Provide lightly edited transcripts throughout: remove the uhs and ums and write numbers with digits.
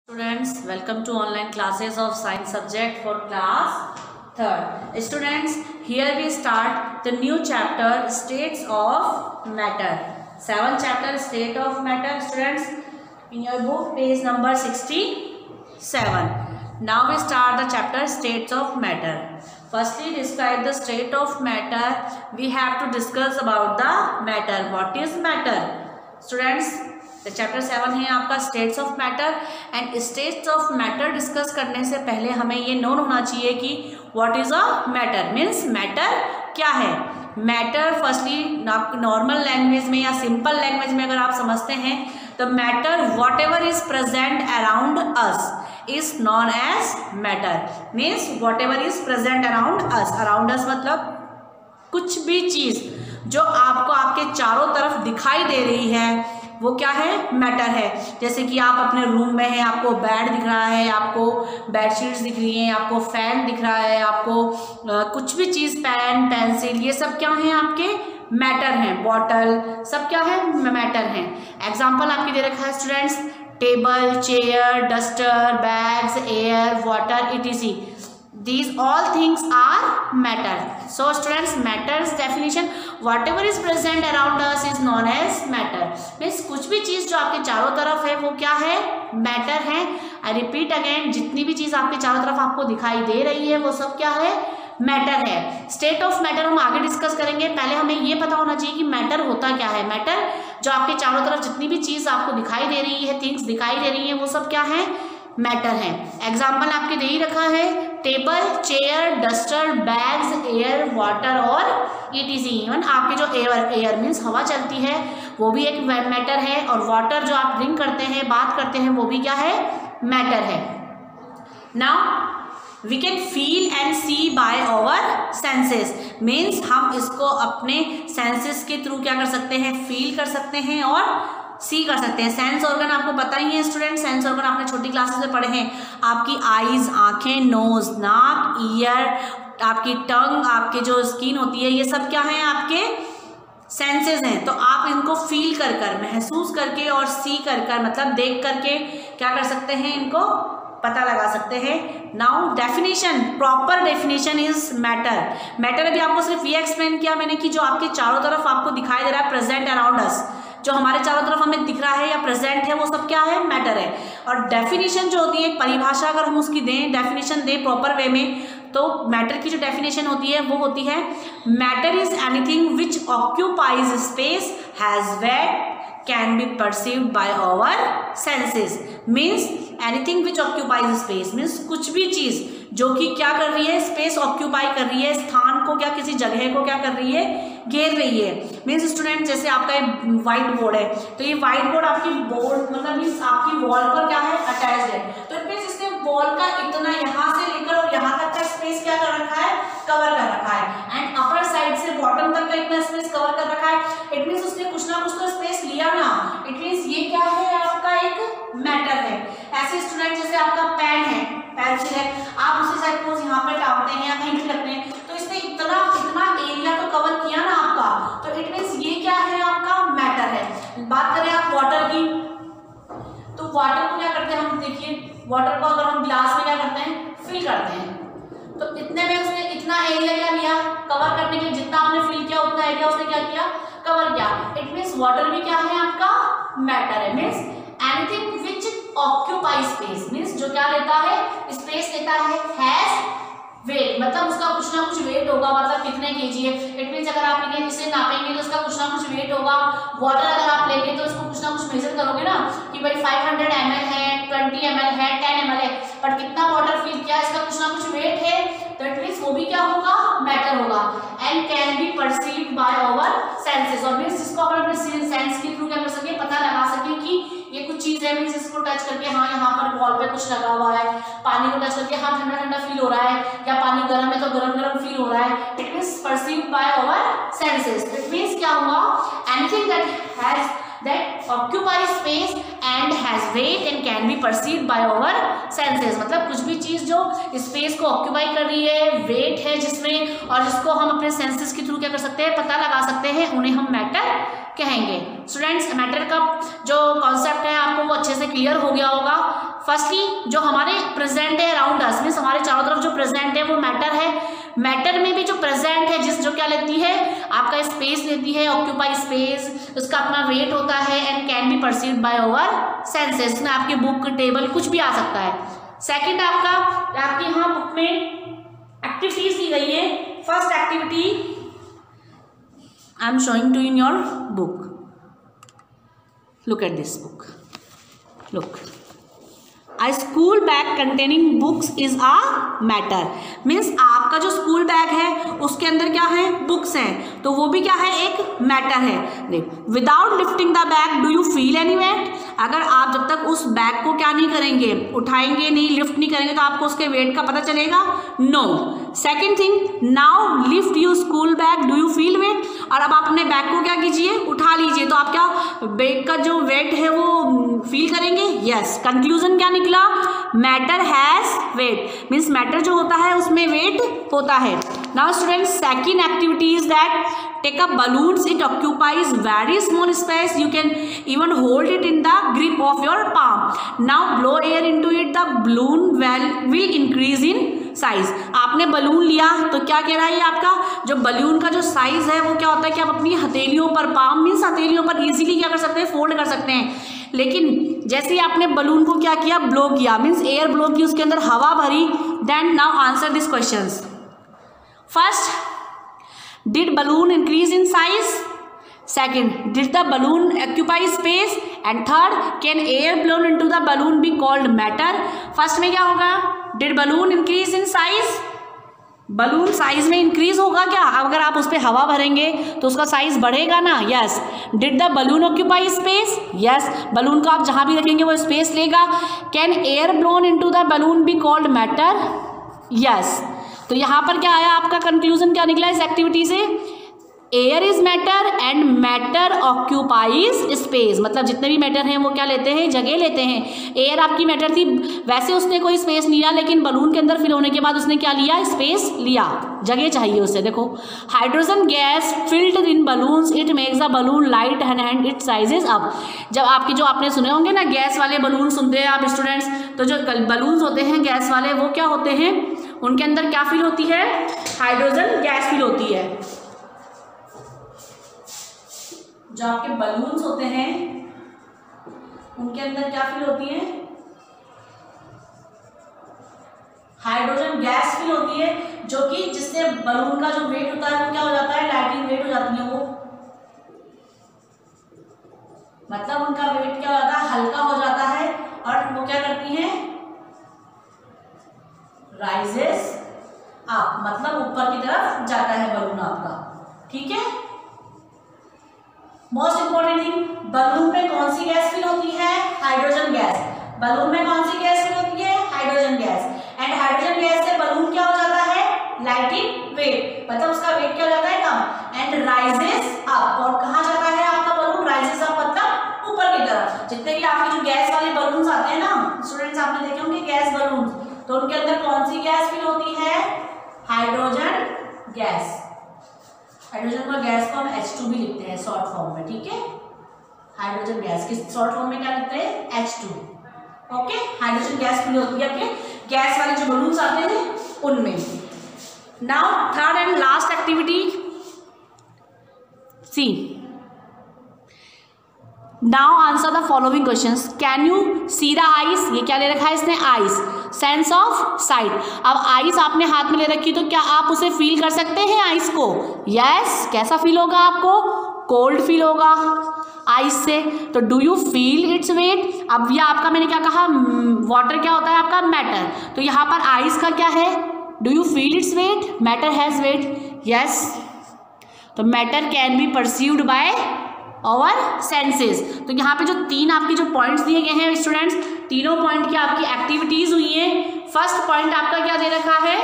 Students, welcome to online classes of science subject for class 3rd. Students, here we start the new chapter, states of matter. 7th chapter, state of matter. Students, in your book, page number 67. Now we start the chapter, states of matter. Firstly, describe the state of matter. We have to discuss about the matter. What is matter? Students, chapter 7 है आपका states of matter and states of matter discuss करने से पहले हमें ये known होना चाहिए कि what is a matter, means matter क्या है। मैटर फर्स्टली नॉर्मल लैंग्वेज में या सिंपल लैंग्वेज में अगर आप समझते हैं तो matter whatever is present around us is known as matter, means whatever is present around us. Around us मतलब कुछ भी चीज़ जो आपको आपके चारों तरफ दिखाई दे रही है वो क्या है, मैटर है। जैसे कि आप अपने रूम में हैं, आपको बेड दिख रहा है, आपको बेडशीट्स दिख रही हैं, आपको फैन दिख रहा है, आपको कुछ भी चीज़ पेन पेंसिल ये सब क्या हैं, आपके मैटर हैं। बॉटल सब क्या है, मैटर हैं। एग्जाम्पल आपके दे रखा है students, table, chair, duster, bags, air, water, etc. These all things are matter. So students, matter's definition, whatever is present around us is known as matter. Means कुछ भी चीज़ जो आपके चारों तरफ है वो क्या है, मैटर है। I repeat again, जितनी भी चीज़ आपके चारों तरफ आपको दिखाई दे रही है वो सब क्या है, मैटर है। स्टेट ऑफ मैटर हम आगे डिस्कस करेंगे। पहले हमें ये पता होना चाहिए कि मैटर होता क्या है। मैटर जो आपके चारों तरफ जितनी भी चीज़ आपको दिखाई दे रही है, थिंग्स दिखाई दे रही है, वो सब क्या है, मैटर है। एग्जाम्पल आपके दे ही रखा है, table, chair, duster, bags, air, water और etc. इवन आपके जो एयर मीन्स हवा चलती है वो भी एक मैटर है, और वाटर जो आप ड्रिंक करते हैं, बात करते हैं, वो भी क्या है, मैटर है। Now we can feel and see by our senses, means हम इसको अपने सेंसेस के थ्रू क्या कर सकते हैं, फील कर सकते हैं और सी कर सकते हैं। सेंस ऑर्गन आपको पता ही है स्टूडेंट, सेंस ऑर्गन आपने छोटी क्लासेस में पढ़े हैं। आपकी आईज आंखें, नोज, नाक, ईयर, आपकी टंग, आपके जो स्किन होती है, ये सब क्या है, आपके सेंसेस हैं। तो आप इनको फील कर कर, महसूस करके और सी कर कर मतलब देख करके क्या कर सकते हैं, इनको पता लगा सकते हैं। Now definition, proper definition is matter. Matter अभी आपको सिर्फ ये एक्सप्लेन किया मैंने कि जो आपके चारों तरफ आपको दिखाई दे रहा है, प्रेजेंट अराउंड अस, जो हमारे चारों तरफ हमें दिख रहा है या प्रेजेंट है, वो सब क्या है, मैटर है। और डेफिनेशन जो होती है, परिभाषा अगर हम उसकी दें, डेफिनेशन दें प्रॉपर वे में, तो मैटर की जो डेफिनेशन होती है वो होती है, matter is anything which occupies space, has weight, can be perceived by our senses. Means anything which occupies space, means कुछ भी चीज़ जो कि क्या कर रही है, स्पेस ऑक्यूपाई कर रही है, स्थान को क्या, किसी जगह को क्या कर रही है, घेर रही है। मीन्स स्टूडेंट जैसे आपका एक व्हाइट बोर्ड है, तो ये व्हाइट बोर्ड आपकी बोर्ड मतलब मीन्स आपकी वॉल पर क्या है, अटैच्ड है। तो इट मीन्स इसने वॉल का इतना यहाँ से लेकर और यहाँ तक का स्पेस क्या कर रखा है, कवर कर रखा है। एंड अपर साइड से बॉटम तक का इतना स्पेस कवर कर रखा है। इट मीन्स उसने कुछ ना कुछ तो स्पेस लिया ना, इट मीन्स ये क्या है, आपका एक मैटर है। ऐसे स्टूडेंट जैसे आपका पेन है, पेंसिल है, आप उसे सपोज यहाँ पर टांगते हैं या कहीं भी रखते हैं, तो इसने इतना एरिया तो कवर किया ना आपका, तो इट मीन्स ये क्या है, आपका मैटर है। बात करें आप वाटर की, तो वाटर को क्या करते हैं हम, देखिए वाटर को अगर हम ग्लास में क्या करते हैं, फिल करते हैं, तो इतने में उसने इतना एरिया क्या लिया, कवर करने के लिए जितना आपने फिल किया उतना एरिया उसने क्या किया, कवर किया। इट मीन्स वाटर भी क्या है, आपका मैटर है। मीन्स एनीथिंग विच ऑक्यूपाई स्पेस, मीन्स जो क्या लेता है, स्पेस लेता है, हैज वेट मतलब उसका कुछ ना कुछ वेट होगा, मतलब कितने केजी है। इट मीन्स अगर आप इसे नापेंगे तो उसका कुछ ना कुछ वेट होगा। वाटर अगर आप लेंगे तो इसको कुछ ना कुछ मेजर करोगे ना कि भाई 500 ml है, 20 ml है, 10 ml है, बट कितना वाटर फिल किया, इसका कुछ ना कुछ वेट है, तो इट मीन्स वो भी क्या होगा, मैटर होगा। And can be perceived by our senses, और मीन्स जिसको अपन अपने सेंस के थ्रू क्या कर सके, पता लगा सके कि ये कुछ चीज़ है। मीन्स इसको टच करके हाँ यहाँ पर वॉल पे कुछ लगा हुआ है, पानी को टच करके हाँ ठंडा ठंडा फील हो रहा है, या पानी गर्म है तो गर्म गर्म फील हो रहा है। It means perceived by our senses. It means क्या हुआ, anything that occupies space and has weight and can be perceived by our senses, मतलब कुछ भी चीज़ जो स्पेस को ऑक्यूपाई कर रही है, वेट है जिसमें, और जिसको हम अपने सेंसेस के थ्रू क्या कर सकते हैं, पता लगा सकते हैं, उन्हें हम मैटर कहेंगे। स्टूडेंट्स मैटर का जो कॉन्सेप्ट है आपको वो अच्छे से क्लियर हो गया होगा। फर्स्टली जो हमारे प्रेजेंट है अराउंड अस, मीन्स हमारे चारों तरफ जो प्रेजेंट है वो मैटर है। मैटर में भी जो प्रेजेंट है जो क्या लेती है, आपका स्पेस लेती है, ऑक्यूपाई स्पेस, उसका अपना वेट होता है and can be perceived by our senses. में आपके बुक टेबल कुछ भी आ सकता है। सेकंड आपके यहाँ बुक में एक्टिविटीज दी गई है। First activity I am showing to in your book, look at this book, look, A school bag containing books is a matter, means आपका जो स्कूल बैग है उसके अंदर क्या है, बुक्स हैं, तो वो भी क्या है, एक मैटर है। देख, without lifting the bag do you feel any weight, अगर आप जब तक उस बैग को क्या नहीं करेंगे, उठाएंगे नहीं, लिफ्ट नहीं करेंगे, तो आपको उसके वेट का पता चलेगा, no. Second thing, now lift you school bag do you feel weight, और अब आप अपने बैग को क्या कीजिए, उठा लीजिए, तो आप क्या बैग का जो वेट है वो फील करेंगे, यस। कंक्लूजन क्या निकला, matter has weight, means matter जो होता है उसमें वेट होता है। Now students, second activity is that take a balloons, it occupies very small space, you can even hold it in the grip of your palm, now blow air into it, the balloon will increase in size. आपने balloon लिया तो क्या कह रहा है, ये आपका जो बलून का जो साइज है वो क्या होता है कि आप अपनी हथेलियों पर, पाम मीन्स हथेलियों पर इजीली क्या कर सकते हैं, फोल्ड कर सकते हैं। लेकिन जैसे ही आपने बलून को क्या किया, ब्लो किया, मीन्स एयर ब्लो की, उसके अंदर हवा भरी, then now answer this questions. First, did balloon increase in size? Second, did the balloon occupy space? And third, can air blown into the balloon be called matter? First में क्या होगा, did balloon increase in size? Balloon size में increase होगा क्या, अगर आप उस पर हवा भरेंगे तो उसका साइज बढ़ेगा ना, yes. Did the balloon occupy space? Yes, balloon को आप जहाँ भी रखेंगे वो स्पेस लेगा। Can air blown into the balloon be called matter? Yes. तो यहाँ पर क्या आया, आपका कंक्लूजन क्या निकला इस एक्टिविटी से, air is matter and matter occupies space, मतलब जितने भी मैटर हैं वो क्या लेते हैं, जगह लेते हैं। एयर आपकी मैटर थी, वैसे उसने कोई स्पेस नहीं लिया, लेकिन बलून के अंदर फिल होने के बाद उसने क्या लिया, स्पेस लिया, जगह चाहिए उसे। देखो, hydrogen gas filled in balloons, it makes the balloon light and it sizes up. जब आपके जो आपने सुने होंगे ना गैस वाले बलून, सुनते हैं आप स्टूडेंट्स, तो जो बलून्स होते हैं गैस वाले वो क्या होते हैं, उनके अंदर क्या फिल होती है, हाइड्रोजन गैस फिल होती है। जो आपके बलून्स होते हैं उनके अंदर क्या फिल होती है, हाइड्रोजन गैस फिल होती है, जो कि जिससे बलून का जो वेट होता है वो क्या हो जाता है, लाइटिंग वेट हो जाती है वो, मतलब उनका वेट क्या हो जाता है, हल्का हो जाता है, और वो क्या करती हैं, राइजेस अप, मतलब ऊपर की तरफ जाता है बलून आपका, ठीक है। मोस्ट इंपॉर्टेंट थिंग, बलून में कौन सी गैस फिल होती है, हाइड्रोजन गैस। बलून में कौन सी गैस फिल होती है, hydrogen gas, and hydrogen gas से बलून क्या हो जाता है, लाइटिंग वेट, मतलब उसका वेट क्या हो जाता है, कम, एंड राइजेस अप, और कहाँ जाता है आपका बलून, राइजेस अप, मतलब ऊपर की तरफ। जितने भी आपके जो गैस वाले बलून्स आते हैं ना स्टूडेंट्स, आपने देखे होंगे गैस बलून, तो उनके अंदर कौन सी गैस फिल होती है, हाइड्रोजन गैस। हाइड्रोजन का गैस को हम H2 भी लिखते हैं शॉर्ट फॉर्म में, ठीक है। हाइड्रोजन गैस किस शॉर्ट फॉर्म में क्या लिखते हैं, H2, okay. Hydrogen gas fill होती है आपके गैस वाले जो बलून्स आते हैं उनमें। Now third and last activity, see, now answer the following questions. Can you see the ice, ये क्या ले रखा है इसने, आइस, सेंस ऑफ साइट। अब आइस आपने हाथ में ले रखी, तो क्या आप उसे फील कर सकते हैं आइस को, यस। कैसा फील होगा आपको, कोल्ड फील होगा आइस से। तो do you feel it's wait, अब ये आपका मैंने क्या कहा, वाटर क्या होता है आपका, मैटर, तो यहाँ पर आइस का क्या है, do you feel it's weight, matter has weight, yes. तो matter can be perceived by our senses. तो यहाँ पे जो तीन आपके जो पॉइंट्स दिए गए हैं स्टूडेंट्स, तीनों पॉइंट की आपकी एक्टिविटीज हुई हैं। फर्स्ट पॉइंट आपका क्या दे रखा है,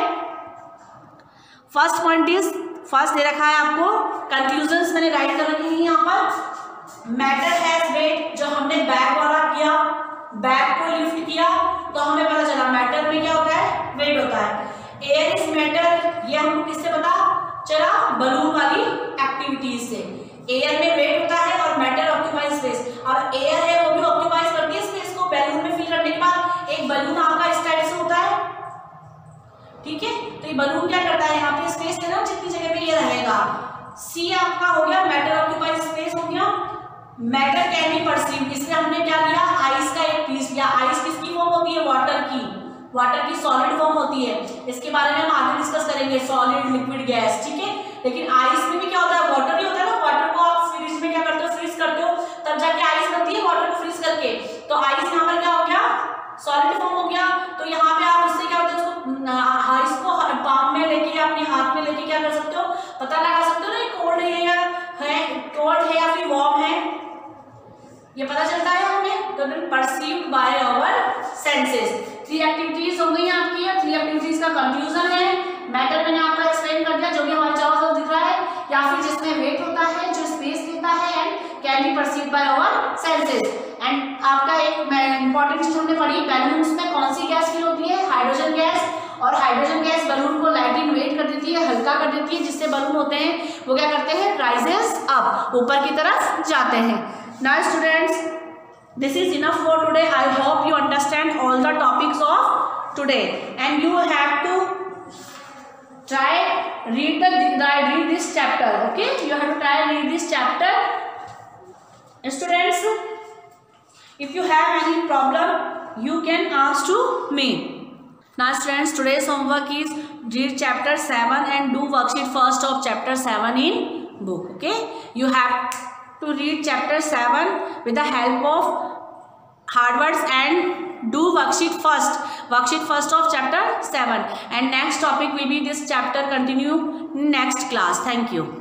first point is, first they रखा है आपको कंक्लूजन्स, मैंने राइट कर रखी है यहाँ पर। मैटर हैज वेट, जो हमने बैग वाला किया, बैग को लिफ्ट किया तो हमें पता चला मैटर में क्या होता है, वेट होता है। एयर इज मैटर, ये हमको किससे पता चला, बलून वाली एक्टिविटीज से। एयर में वेट होता है और मैटर ऑक्यूपाई स्पेस। अब एयर है वो भी ऑक्यूपाइज करती है स्पेस को, बैलून में फिल करने के बाद एक तो बलून क्या करता है, यहाँ पे स्पेस है ना, जितनी जगह पे ये रहेगा। सी आपका हो गया मैटर ऑक्यूपाइज स्पेस हो गया, मैटर कैन बी परसीव्ड, इसलिए हमने क्या लिया, आइस का एक पीस लिया। आइस किसकी फॉर्म होती है, वाटर की, वाटर की सॉलिड फॉर्म होती है, इसके बारे में हम आगे डिस्कस करेंगे, सॉलिड लिक्विड गैस, ठीक है। लेकिन आइस में भी क्या होता है, वाटर ही होता है ना, वाटर को आप फ्रिज में क्या करते हो, फ्रीज करते हो, तब जाके आइस बनती है वाटर को फ्रीज करके। तो आइस यहाँ पर क्या हो गया, सॉलिड फॉर्म हो गया। तो यहाँ पे आप इससे क्या होता है, उसको आइस को पाम में लेके या अपने हाथ में लेके क्या कर सकते हो, पता लगा सकते हो ना, कोल्ड है या कोल्ड है या फिर वार्म है, ये पता चलता है हमें। तो perceived by our senses. 3 activities हो गई आपकी, 3 एक्टिविटीज का कंक्लूजन है। मैटर मैंने आपको एक्सप्लेन कर दिया, जो भी हमारे चारों तरफ दिख रहा है, या फिर जिसमें वेट होता है, जो स्पेस लेता है, and can be perceived by our senses. And आपका एक इंपॉर्टेंट चीज हमने पढ़ी, बैलून्स में कौन सी गैस फिल होती है, हाइड्रोजन गैस, और हाइड्रोजन गैस बलून को लाइट इन वेट कर देती है, हल्का कर देती है, जिससे बलून होते हैं वो क्या करते हैं, राइजेस अप, ऊपर की तरफ जाते हैं। Now students, this is enough for today. I hope you understand all the topics of today, and you have to try read this chapter. Okay, you have to try read this chapter. Students, if you have any problem, you can ask to me. Now students, today's homework is read chapter 7 and do worksheet first of chapter 7 in book. Okay, you have to read chapter 7 with the help of hard words and do worksheet first of chapter 7, and next topic will be this chapter continue next class. Thank you.